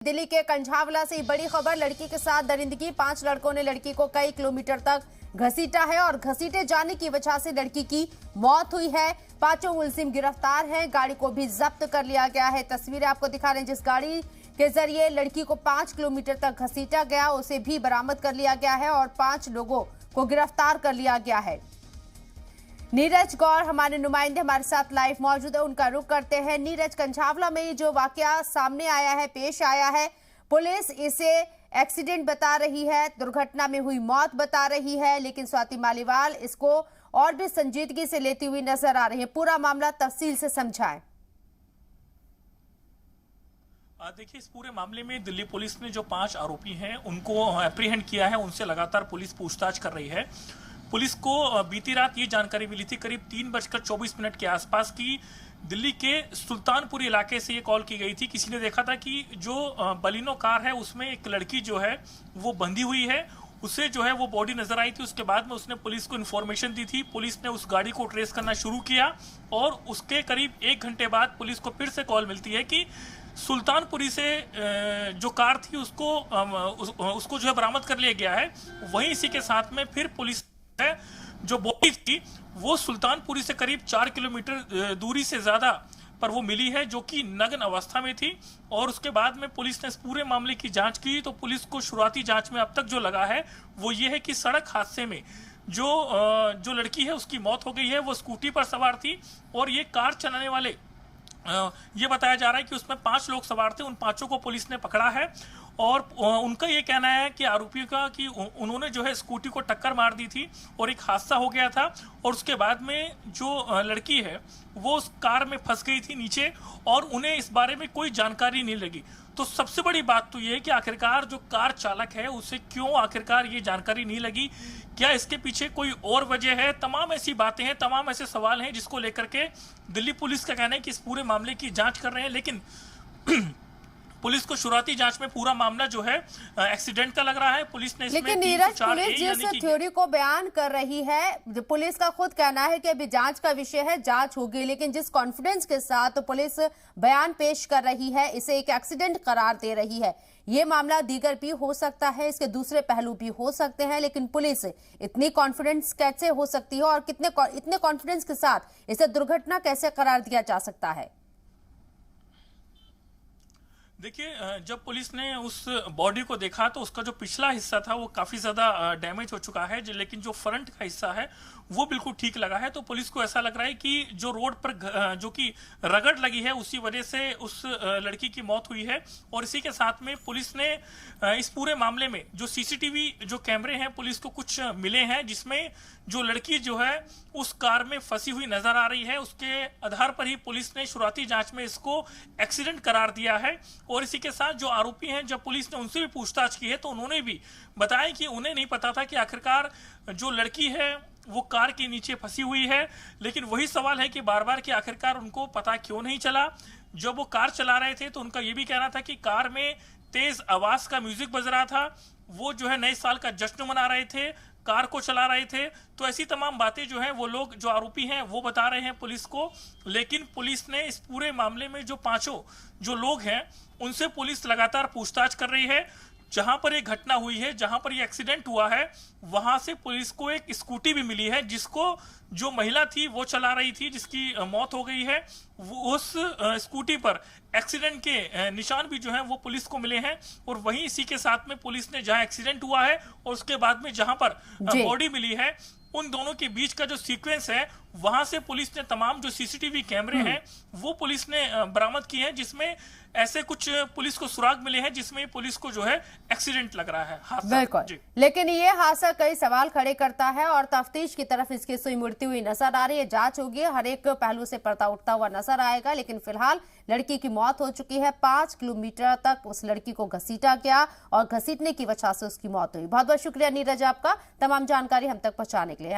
दिल्ली के कंझावला से बड़ी खबर। लड़की के साथ दरिंदगी। 5 लड़कों ने लड़की को कई किलोमीटर तक घसीटा है और घसीटे जाने की वजह से लड़की की मौत हुई है। 5 मुलजिम गिरफ्तार हैं। गाड़ी को भी जब्त कर लिया गया है। तस्वीरें आपको दिखा रहे हैं। जिस गाड़ी के जरिए लड़की को 5 किलोमीटर तक घसीटा गया उसे भी बरामद कर लिया गया है और 5 लोगों को गिरफ्तार कर लिया गया है। नीरज गौर हमारे नुमाइंदे हमारे साथ लाइव मौजूद है, उनका रुख करते हैं। नीरज, कंझावला में जो वाकया सामने आया है, पेश आया है, पुलिस इसे एक्सीडेंट बता रही है, दुर्घटना में हुई मौत बता रही है, लेकिन स्वाति मालीवाल इसको और भी संजीदगी से लेती हुई नजर आ रही है। पूरा मामला तफसील से समझाएं। देखिए, इस पूरे मामले में दिल्ली पुलिस ने जो 5 आरोपी हैं उनको एप्रीहेंड किया है। उनसे लगातार पुलिस पूछताछ कर रही है। पुलिस को बीती रात ये जानकारी मिली थी करीब 3:24 के आसपास की दिल्ली के सुल्तानपुर इलाके से ये कॉल की गई थी। किसी ने देखा था कि जो बलिनो कार है उसमें एक लड़की जो है वो बंधी हुई है, उसे जो है वो बॉडी नजर आई थी। उसके बाद में उसने पुलिस को इन्फॉर्मेशन दी थी। पुलिस ने उस गाड़ी को ट्रेस करना शुरू किया और उसके करीब 1 घंटे बाद पुलिस को फिर से कॉल मिलती है कि सुल्तानपुरी से जो कार थी उसको जो है बरामद कर लिया गया है। वहीं इसी के साथ में फिर पुलिस है जो बॉडी थी वो सुल्तानपुरी से करीब 4 किलोमीटर दूरी से ज्यादा पर वो मिली है, जो कि नग्न अवस्था में थी। और उसके बाद में पुलिस ने इस पूरे मामले की जांच की तो पुलिस को शुरुआती जांच में अब तक जो लगा है वो ये है कि सड़क हादसे में जो लड़की है उसकी मौत हो गई है। वो स्कूटी पर सवार थी और ये कार चलाने वाले ये बताया जा रहा है कि उसमें 5 लोग सवार थे। उन 5 को पुलिस ने पकड़ा है और उनका ये कहना है कि आरोपियों का कि उन्होंने जो है स्कूटी को टक्कर मार दी थी और एक हादसा हो गया था और उसके बाद में जो लड़की है वो उस कार में फंस गई थी नीचे और उन्हें इस बारे में कोई जानकारी नहीं लगी। तो सबसे बड़ी बात तो ये है कि आखिरकार जो कार चालक है उसे क्यों आखिरकार ये जानकारी नहीं लगी, क्या इसके पीछे कोई और वजह है? तमाम ऐसी बातें हैं, तमाम ऐसे सवाल हैं जिसको लेकर के दिल्ली पुलिस का कहना है कि इस पूरे मामले की जांच कर रहे हैं। लेकिन पुलिस को शुरुआती जांच में पूरा मामला जो है एक्सीडेंट का लग रहा है। पुलिस ने इसमें लेकिन नीरज, पुलिस जिस थ्योरी को बयान कर रही है, पुलिस का खुद कहना है कि अभी जांच का विषय है, जांच होगी, लेकिन जिस कॉन्फिडेंस के साथ पुलिस बयान पेश कर रही है, इसे एक एक्सीडेंट करार दे रही है। ये मामला दीगर भी हो सकता है, इसके दूसरे पहलू भी हो सकते हैं, लेकिन पुलिस इतनी कॉन्फिडेंस कैसे हो सकती है और इतने कॉन्फिडेंस के साथ इसे दुर्घटना कैसे करार दिया जा सकता है? देखिए, जब पुलिस ने उस बॉडी को देखा तो उसका जो पिछला हिस्सा था वो काफी ज्यादा डैमेज हो चुका है, लेकिन जो फ्रंट का हिस्सा है वो बिल्कुल ठीक लगा है। तो पुलिस को ऐसा लग रहा है कि जो रोड पर जो कि रगड़ लगी है उसी वजह से उस लड़की की मौत हुई है। और इसी के साथ में पुलिस ने इस पूरे मामले में जो सीसीटीवी जो कैमरे हैं पुलिस को कुछ मिले हैं, जिसमें जो लड़की जो है उस कार में फंसी हुई नजर आ रही है। उसके आधार पर ही पुलिस ने शुरुआती जांच में इसको एक्सीडेंट करार दिया है। और इसी के साथ जो आरोपी हैं, जब पुलिस ने उनसे भी पूछताछ की है तो उन्होंने भी बताया कि उन्हें नहीं पता था कि आखिरकार जो लड़की है वो कार के नीचे फंसी हुई है। लेकिन वही सवाल है कि बार बार कि आखिरकार उनको पता क्यों नहीं चला। जब वो कार चला रहे थे तो उनका ये भी कहना था कि कार में तेज आवाज का म्यूजिक बज रहा था, वो जो है नए साल का जश्न मना रहे थे, कार को चला रहे थे। तो ऐसी तमाम बातें जो हैं वो लोग जो आरोपी हैं वो बता रहे हैं पुलिस को। लेकिन पुलिस ने इस पूरे मामले में जो 5 जो लोग हैं उनसे पुलिस लगातार पूछताछ कर रही है। जहां पर ये घटना हुई है, जहां पर ये एक्सीडेंट हुआ है, वहां से पुलिस को एक स्कूटी भी मिली है जिसको जो महिला थी वो चला रही थी, जिसकी मौत हो गई है। उस स्कूटी पर एक्सीडेंट के निशान भी जो हैं वो पुलिस को मिले हैं। और वहीं इसी के साथ में पुलिस ने जहां एक्सीडेंट हुआ है और उसके बाद में जहां पर बॉडी मिली है, उन दोनों के बीच का जो सीक्वेंस है वहां से पुलिस ने तमाम जो सीसीटीवी कैमरे हैं वो पुलिस ने बरामद किए हैं, जिसमें ऐसे कुछ पुलिस को सुराग मिले हैं जिसमें पुलिस को जो है एक्सीडेंट लग रहा है हादसा। बिल्कुल, लेकिन ये हादसा कई सवाल खड़े करता है और तफ्तीश की तरफ इसकी सुई मुड़ती हुई नजर आ रही है। जांच होगी, हर एक पहलू से पर्दा उठता हुआ नजर आएगा, लेकिन फिलहाल लड़की की मौत हो चुकी है। 5 किलोमीटर तक उस लड़की को घसीटा गया और घसीटने की वजह से उसकी मौत हुई। बहुत बहुत शुक्रिया नीरज आपका तमाम जानकारी हम तक पहुंचाने के लिए।